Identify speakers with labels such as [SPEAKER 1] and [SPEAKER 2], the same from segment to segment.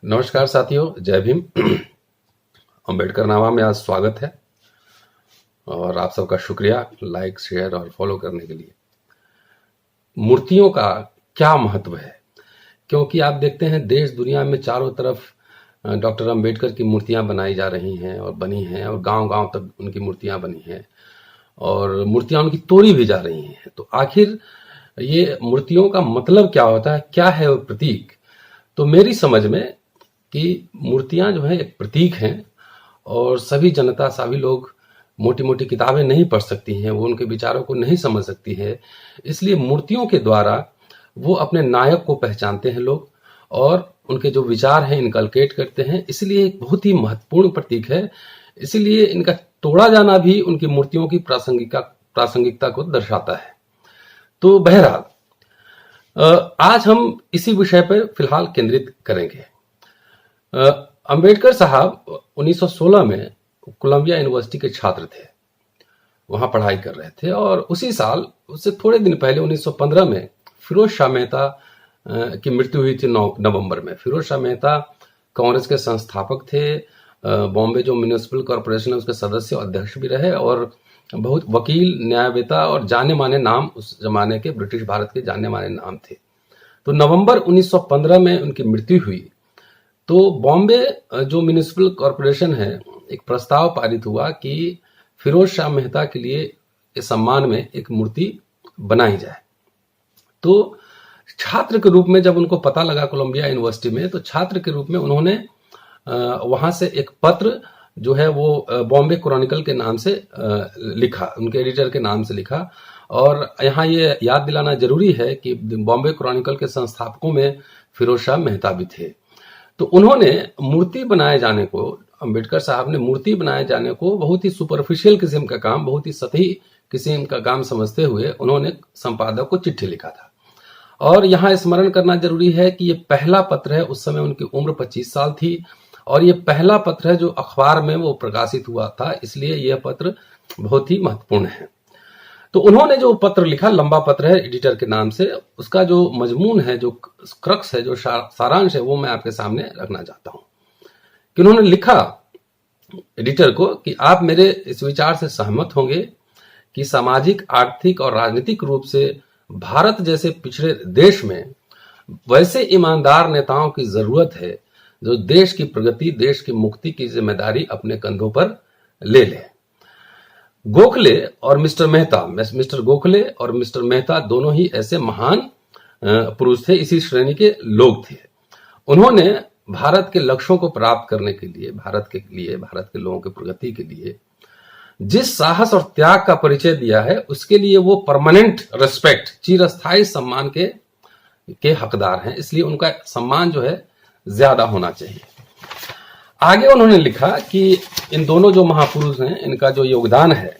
[SPEAKER 1] नमस्कार साथियों, जय भीम। अंबेडकर नामा में आज स्वागत है और आप सबका शुक्रिया लाइक, शेयर और फॉलो करने के लिए। मूर्तियों का क्या महत्व है, क्योंकि आप देखते हैं देश दुनिया में चारों तरफ डॉक्टर अंबेडकर की मूर्तियां बनाई जा रही हैं और बनी हैं और गांव-गांव तक उनकी मूर्तियां बनी हैं और मूर्तियां उनकी तोड़ी भी जा रही हैं। तो आखिर ये मूर्तियों का मतलब क्या होता है, क्या है वो प्रतीक? तो मेरी समझ में कि मूर्तियां जो है एक प्रतीक हैं और सभी जनता, सभी लोग मोटी मोटी किताबें नहीं पढ़ सकती हैं, वो उनके विचारों को नहीं समझ सकती है। इसलिए मूर्तियों के द्वारा वो अपने नायक को पहचानते हैं लोग और उनके जो विचार हैं इनकलकेट करते हैं। इसलिए एक बहुत ही महत्वपूर्ण प्रतीक है। इसीलिए इनका तोड़ा जाना भी उनकी मूर्तियों की प्रासंगिकता को दर्शाता है। तो बहरहाल आज हम इसी विषय पर फिलहाल केंद्रित करेंगे। अंबेडकर साहब 1916 में कोलंबिया यूनिवर्सिटी के छात्र थे, वहां पढ़ाई कर रहे थे और उसी साल, उससे थोड़े दिन पहले 1915 में फिरोज शाह मेहता की मृत्यु हुई थी। नवंबर में फिरोज शाह मेहता कांग्रेस के संस्थापक थे, बॉम्बे जो म्यूनिसिपल कॉरपोरेशन है उसके सदस्य और अध्यक्ष भी रहे और बहुत वकील, न्यायवेता और जाने माने नाम, उस जमाने के ब्रिटिश भारत के जाने माने नाम थे। तो नवंबर 1915 में उनकी मृत्यु हुई। तो बॉम्बे जो म्यूनिसिपल कॉरपोरेशन है, एक प्रस्ताव पारित हुआ कि फिरोज शाह मेहता के लिए इस सम्मान में एक मूर्ति बनाई जाए। तो छात्र के रूप में जब उनको पता लगा कोलंबिया यूनिवर्सिटी में, तो छात्र के रूप में उन्होंने वहां से एक पत्र जो है वो बॉम्बे क्रॉनिकल के नाम से लिखा, उनके एडिटर के नाम से लिखा। और यहाँ ये याद दिलाना जरूरी है कि बॉम्बे क्रॉनिकल के संस्थापकों में फिरोज शाह मेहता भी थे। तो उन्होंने मूर्ति बनाए जाने को, अंबेडकर साहब ने मूर्ति बनाए जाने को बहुत ही सुपरफिशियल किस्म का काम, बहुत ही सतही किस्म का काम समझते हुए उन्होंने संपादक को चिट्ठी लिखा था। और यहाँ स्मरण करना जरूरी है कि ये पहला पत्र है, उस समय उनकी उम्र 25 साल थी और ये पहला पत्र है जो अखबार में वो प्रकाशित हुआ था, इसलिए यह पत्र बहुत ही महत्वपूर्ण है। तो उन्होंने जो पत्र लिखा, लंबा पत्र है एडिटर के नाम से, उसका जो मजमून है, जो क्रक्स है, जो सारांश है, वो मैं आपके सामने रखना चाहता हूं। कि उन्होंने लिखा एडिटर को कि आप मेरे इस विचार से सहमत होंगे कि सामाजिक, आर्थिक और राजनीतिक रूप से भारत जैसे पिछड़े देश में वैसे ईमानदार नेताओं की जरूरत है जो देश की प्रगति, देश की मुक्ति की जिम्मेदारी अपने कंधों पर ले ले। गोखले और मिस्टर मेहता, मिस्टर गोखले और मिस्टर मेहता दोनों ही ऐसे महान पुरुष थे, इसी श्रेणी के लोग थे। उन्होंने भारत के लक्ष्यों को प्राप्त करने के लिए, भारत के लोगों की प्रगति के लिए जिस साहस और त्याग का परिचय दिया है, उसके लिए वो परमानेंट रिस्पेक्ट, चिरस्थायी सम्मान के हकदार हैं। इसलिए उनका सम्मान जो है ज्यादा होना चाहिए। आगे उन्होंने लिखा कि इन दोनों जो महापुरुष हैं, इनका जो योगदान है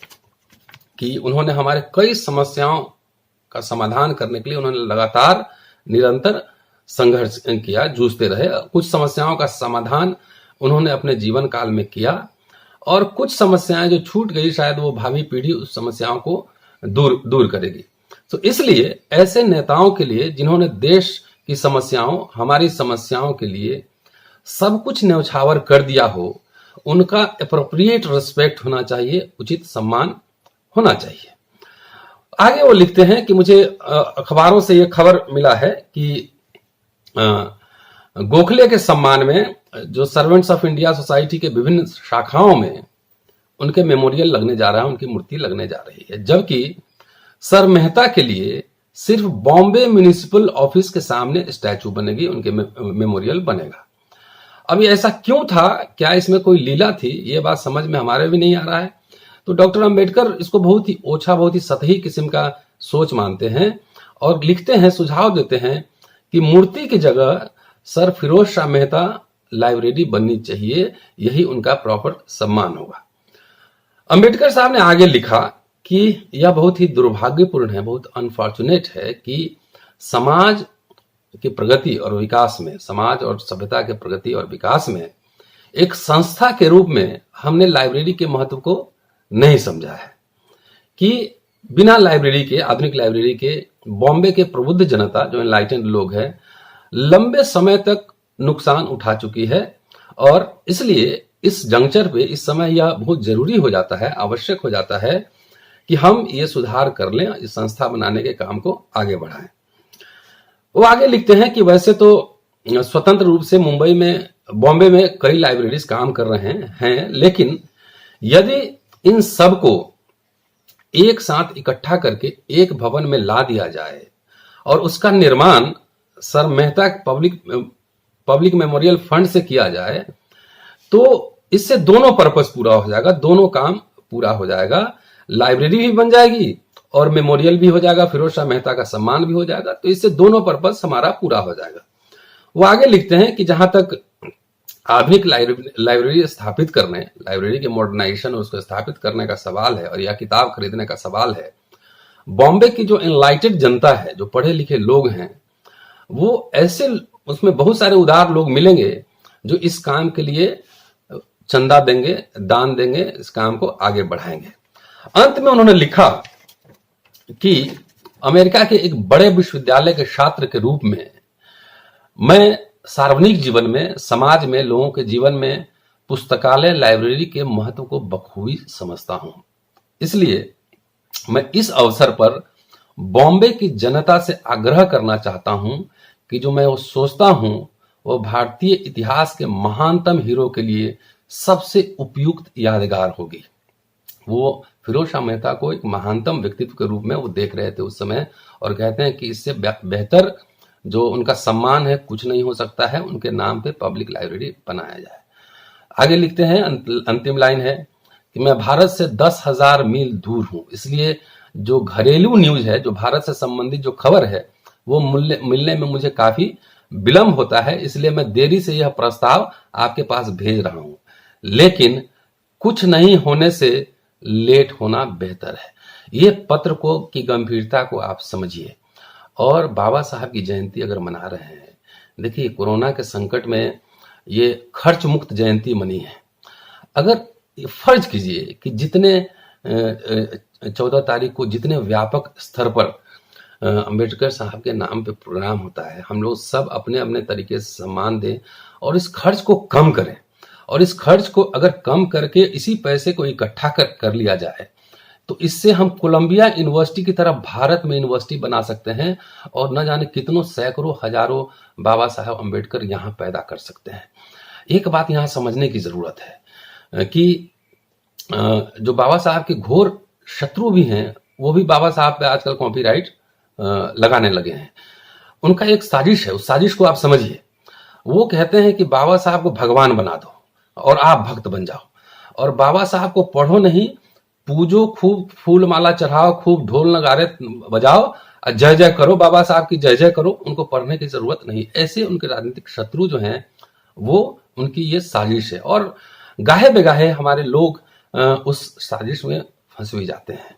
[SPEAKER 1] कि उन्होंने हमारे कई समस्याओं का समाधान करने के लिए उन्होंने लगातार निरंतर संघर्ष किया, जूझते रहे। कुछ समस्याओं का समाधान उन्होंने अपने जीवन काल में किया और कुछ समस्याएं जो छूट गई, शायद वो भावी पीढ़ी उस समस्याओं को दूर करेगी। तो इसलिए ऐसे नेताओं के लिए जिन्होंने देश की समस्याओं, हमारी समस्याओं के लिए सब कुछ न्यौछावर कर दिया हो, उनका एप्रोप्रिएट रिस्पेक्ट होना चाहिए, उचित सम्मान होना चाहिए। आगे वो लिखते हैं कि मुझे अखबारों से यह खबर मिला है कि गोखले के सम्मान में जो सर्वेंट्स ऑफ इंडिया सोसाइटी के विभिन्न शाखाओं में उनके मेमोरियल लगने जा रहा है, उनकी मूर्ति लगने जा रही है, जबकि सर मेहता के लिए सिर्फ बॉम्बे म्यूनिसिपल ऑफिस के सामने स्टैचू बनेगी, उनके मेमोरियल बनेगा। अभी ऐसा क्यों था? क्या इसमें कोई लीला थी? ये बात समझ में हमारे भी नहीं आ रहा है। तो डॉक्टर अंबेडकर इसको बहुत ही ओछा, बहुत ही सतही किस्म का सोच मानते हैं और लिखते हैं, सुझाव देते हैं कि मूर्ति की जगह सर फिरोज शाह मेहता लाइब्रेरी बननी चाहिए, यही उनका प्रॉपर सम्मान होगा। अंबेडकर साहब ने आगे लिखा कि यह बहुत ही दुर्भाग्यपूर्ण है, बहुत अनफॉर्चुनेट है कि समाज की प्रगति और विकास में, समाज और सभ्यता के प्रगति और विकास में एक संस्था के रूप में हमने लाइब्रेरी के महत्व को नहीं समझा है। कि बिना लाइब्रेरी के, आधुनिक लाइब्रेरी के, बॉम्बे के प्रबुद्ध जनता जो एनलाइटेंड लोग हैं, लंबे समय तक नुकसान उठा चुकी है। और इसलिए इस जंक्चर पे इस समय यह बहुत जरूरी हो जाता है, आवश्यक हो जाता है कि हम ये सुधार कर लें, इस संस्था बनाने के काम को आगे बढ़ाएं। वो आगे लिखते हैं कि वैसे तो स्वतंत्र रूप से मुंबई में, बॉम्बे में कई लाइब्रेरीज काम कर रहे हैं, लेकिन यदि इन सब को एक साथ इकट्ठा करके एक भवन में ला दिया जाए और उसका निर्माण sir Mehta public memorial fund से किया जाए तो इससे दोनों पर्पस पूरा हो जाएगा, दोनों काम पूरा हो जाएगा। लाइब्रेरी भी बन जाएगी और मेमोरियल भी हो जाएगा, फिरोज शाह मेहता का सम्मान भी हो जाएगा। तो इससे दोनों पर्पस हमारा पूरा हो जाएगा। वो आगे लिखते हैं कि जहां तक आधुनिक लाइब्रेरी स्थापित करने, लाइब्रेरी के मॉडर्नाइजेशन और उसको स्थापित करने का सवाल है और या किताब खरीदने का सवाल है, बॉम्बे की जो एनलाइटेड जनता है, जो पढ़े लिखे लोग हैं, वो ऐसे उसमें बहुत सारे उदार लोग मिलेंगे जो इस काम के लिए चंदा देंगे, दान देंगे, इस काम को आगे बढ़ाएंगे। अंत में उन्होंने लिखा कि अमेरिका के एक बड़े विश्वविद्यालय के छात्र के रूप में मैं सार्वजनिक जीवन में, समाज में, लोगों के जीवन में पुस्तकालय, लाइब्रेरी के महत्व को बखूबी समझता हूं। इसलिए मैं इस अवसर पर बॉम्बे की जनता से आग्रह करना चाहता हूं कि जो मैं वो सोचता हूं वो भारतीय इतिहास के महानतम हीरो के लिए सबसे उपयुक्त यादगार होगी। वो फिरोज शाह मेहता को एक महानतम व्यक्तित्व के रूप में वो देख रहे थे उस समय, और कहते हैं कि इससे बेहतर जो उनका सम्मान है कुछ नहीं हो सकता है, उनके नाम पे पब्लिक लाइब्रेरी बनाया जाए। आगे लिखते हैं, अंतिम लाइन है कि मैं भारत से 10,000 मील दूर हूं, इसलिए जो घरेलू न्यूज है, जो भारत से संबंधित जो खबर है, वो मिलने में मुझे काफी विलंब होता है। इसलिए मैं देरी से यह प्रस्ताव आपके पास भेज रहा हूं, लेकिन कुछ नहीं होने से लेट होना बेहतर है। ये पत्र को की गंभीरता को आप समझिए। और बाबा साहब की जयंती अगर मना रहे हैं, देखिए कोरोना के संकट में ये खर्च मुक्त जयंती मनी है। अगर फर्ज कीजिए कि जितने 14 तारीख को जितने व्यापक स्तर पर अंबेडकर साहब के नाम पे प्रोग्राम होता है, हम लोग सब अपने अपने तरीके से सम्मान दें और इस खर्च को कम करें। और इस खर्च को अगर कम करके इसी पैसे को इकट्ठा कर लिया जाए तो इससे हम कोलंबिया यूनिवर्सिटी की तरह भारत में यूनिवर्सिटी बना सकते हैं और न जाने कितनों सैकड़ों हजारों बाबा साहब अंबेडकर यहाँ पैदा कर सकते हैं। एक बात यहाँ समझने की जरूरत है कि जो बाबा साहब के घोर शत्रु भी हैं, वो भी बाबा साहब पे आजकल कॉपीराइट लगाने लगे हैं। उनका एक साजिश है, उस साजिश को आप समझिए। वो कहते हैं कि बाबा साहब को भगवान बना दो और आप भक्त बन जाओ, और बाबा साहब को पढ़ो नहीं, पूजो, खूब फूल माला चढ़ाओ, खूब ढोल नगारे बजाओ, जय जय करो, बाबा साहब की जय जय करो, उनको पढ़ने की जरूरत नहीं। ऐसे उनके राजनीतिक शत्रु जो हैं वो उनकी ये साजिश है, और गाहे बेगाहे हमारे लोग उस साजिश में फंस भी जाते हैं।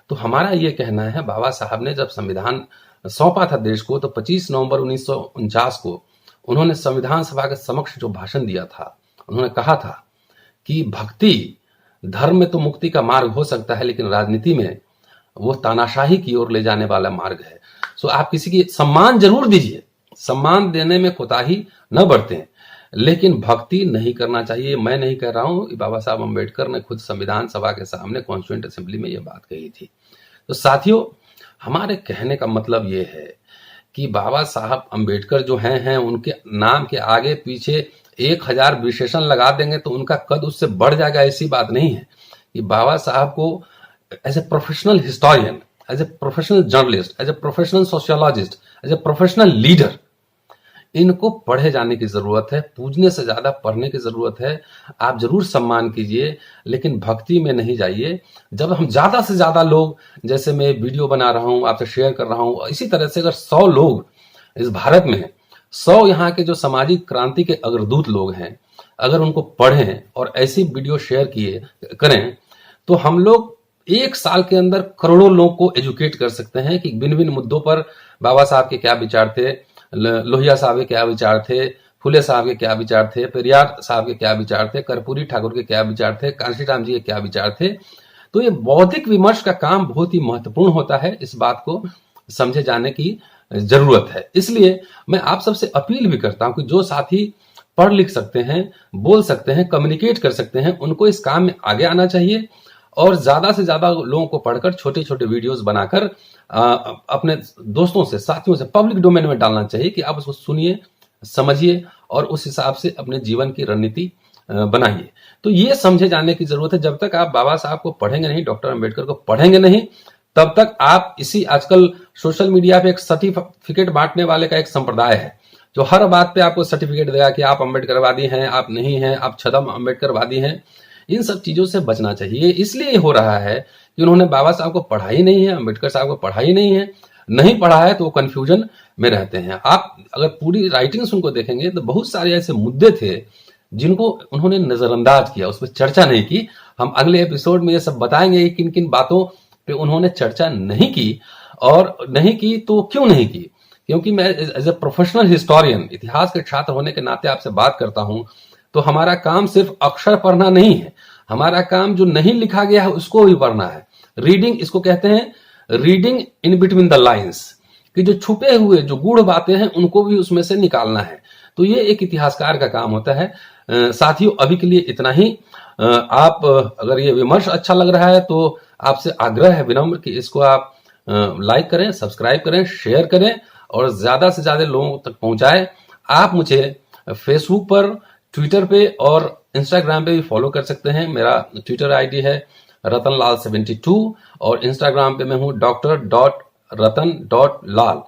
[SPEAKER 1] तो हमारा ये कहना है, बाबा साहब ने जब संविधान सौंपा था देश को, तो 25 नवंबर 1949 को उन्होंने संविधान सभा के समक्ष जो भाषण दिया था, उन्होंने कहा था कि भक्ति, धर्म में तो मुक्ति का मार्ग हो सकता है, लेकिन राजनीति में वो तानाशाही की ओर ले जाने वाला मार्ग है। सो आप किसी की सम्मान जरूर दीजिए, सम्मान देने में कोताही न बरतें, लेकिन भक्ति नहीं करना चाहिए। मैं नहीं कह रहा हूं, बाबा साहब अम्बेडकर ने खुद संविधान सभा के सामने कॉन्स्टिट्यूएंट असेंबली में यह बात कही थी। तो साथियों, हमारे कहने का मतलब ये है कि बाबा साहब अम्बेडकर जो हैं उनके नाम के आगे पीछे 1000 विशेषण लगा देंगे तो उनका कद उससे बढ़ जाएगा, ऐसी बात नहीं है। कि बाबा साहब को as a professional historian, as a professional journalist, as a professional sociologist, as a professional leader, इनको पढ़े जाने की जरूरत है, पूजने से ज्यादा पढ़ने की जरूरत है। आप जरूर सम्मान कीजिए, लेकिन भक्ति में नहीं जाइए। जब हम ज्यादा से ज्यादा लोग, जैसे मैं वीडियो बना रहा हूं, आपसे शेयर कर रहा हूं, इसी तरह से अगर 100 लोग इस भारत में, 100 यहाँ के जो सामाजिक क्रांति के अग्रदूत लोग हैं, अगर उनको पढ़ें और ऐसी वीडियो शेयर करें, तो हम लोग 1 साल के अंदर करोड़ों लोगों को एजुकेट कर सकते हैं कि भिन्न भिन्न मुद्दों पर बाबा साहब के क्या विचार थे, लोहिया साहब के क्या विचार थे, फुले साहब के क्या विचार थे, पेरियार साहब के क्या विचार थे, कर्पूरी ठाकुर के क्या विचार थे, कांशीराम जी के क्या विचार थे। तो ये बौद्धिक विमर्श का काम बहुत ही महत्वपूर्ण होता है। इस बात को समझे जाने की जरूरत है। इसलिए मैं आप सबसे अपील भी करता हूं कि जो साथी पढ़ लिख सकते हैं, बोल सकते हैं, कम्युनिकेट कर सकते हैं, उनको इस काम में आगे आना चाहिए और ज्यादा से ज्यादा लोगों को पढ़कर छोटे छोटे वीडियोस बनाकर अपने दोस्तों से, साथियों से पब्लिक डोमेन में डालना चाहिए कि आप उसको सुनिए, समझिए और उस हिसाब से अपने जीवन की रणनीति बनाइए। तो ये समझे जाने की जरूरत है, जब तक आप बाबा साहब को पढ़ेंगे नहीं, डॉक्टर अंबेडकर को पढ़ेंगे नहीं, तब तक आप इसी आजकल सोशल मीडिया पे एक सर्टिफिकेट बांटने वाले का एक संप्रदाय है जो हर बात पे आपको सर्टिफिकेट देगा कि आप अंबेडकरवादी हैं, आप नहीं हैं, आप छदम अंबेडकरवादी हैं। इन सब चीजों से बचना चाहिए। इसलिए हो रहा है कि उन्होंने बाबा साहब को पढ़ा ही नहीं है, अंबेडकर साहब को पढ़ा ही नहीं है, नहीं पढ़ा है तो वो कंफ्यूजन में रहते हैं। आप अगर पूरी राइटिंग्स उनको देखेंगे तो बहुत सारे ऐसे मुद्दे थे जिनको उन्होंने नजरअंदाज किया, उस पर चर्चा नहीं की। हम अगले एपिसोड में ये सब बताएंगे कि किन किन बातों पे उन्होंने चर्चा नहीं की, और नहीं की तो क्यों नहीं की। क्योंकि मैं एज ए प्रोफेशनल हिस्टोरियन, इतिहास के छात्र होने के नाते आपसे बात करता हूं, तो हमारा काम सिर्फ अक्षर पढ़ना नहीं है, हमारा काम जो नहीं लिखा गया है उसको भी पढ़ना है। रीडिंग, इसको कहते हैं reading in between the lines, कि जो छुपे हुए जो गूढ़ बातें हैं उनको भी उसमें से निकालना है। तो ये एक इतिहासकार का काम होता है। साथियों, अभी के लिए इतना ही। आप अगर ये विमर्श अच्छा लग रहा है तो आपसे आग्रह है विनम्र कि इसको आप लाइक करें, सब्सक्राइब करें, शेयर करें और ज्यादा से ज्यादा लोगों तक पहुंचाएं। आप मुझे फेसबुक पर, ट्विटर पे और इंस्टाग्राम पे भी फॉलो कर सकते हैं। मेरा ट्विटर आईडी है रतनलाल72 और इंस्टाग्राम पे मैं हूं dr.ratan.lal।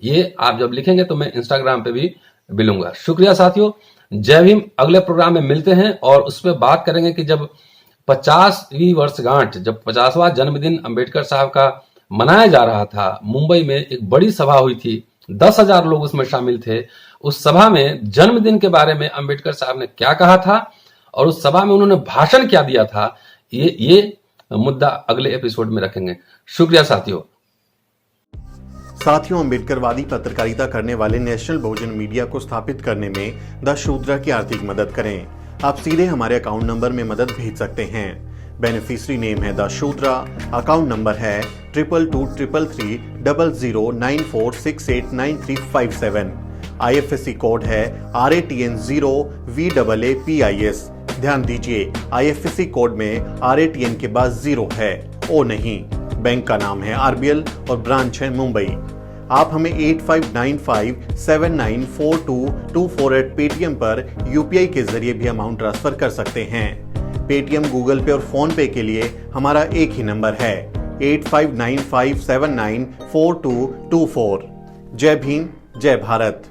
[SPEAKER 1] ये आप जब लिखेंगे तो मैं इंस्टाग्राम पे भी मिलूंगा। शुक्रिया साथियों, जय भीम। अगले प्रोग्राम में मिलते हैं और उस पर बात करेंगे कि जब 50वीं वर्षगांठ, जब 50वां जन्मदिन अंबेडकर साहब का मनाया जा रहा था, मुंबई में एक बड़ी सभा हुई थी, 10,000 लोग उसमें शामिल थे। उस सभा में जन्मदिन के बारे में अंबेडकर साहब ने क्या कहा था और उस सभा में उन्होंने भाषण क्या दिया था, ये मुद्दा अगले एपिसोड में रखेंगे। शुक्रिया साथियों।
[SPEAKER 2] अंबेडकरवादी पत्रकारिता करने वाले नेशनल बहुजन मीडिया को स्थापित करने में द शूद्रा की आर्थिक मदद करें। आप सीधे हमारे अकाउंट नंबर में मदद भेज सकते हैं। बेनिफिशियरी नेम है द शूद्रा, अकाउंट नंबर है 22333394689357। IFSC कोड है RATN0VAAPIS। ध्यान दीजिए, IFSC कोड में RATN के बाद 0 है, O नहीं। बैंक का नाम है RBL और ब्रांच है मुंबई। आप हमें 8595794224 पेटीएम पर UPI के जरिए भी अमाउंट ट्रांसफर कर सकते हैं। पेटीएम, गूगल पे और फोन पे के लिए हमारा एक ही नंबर है 8595794224। जय भीम, जय भारत।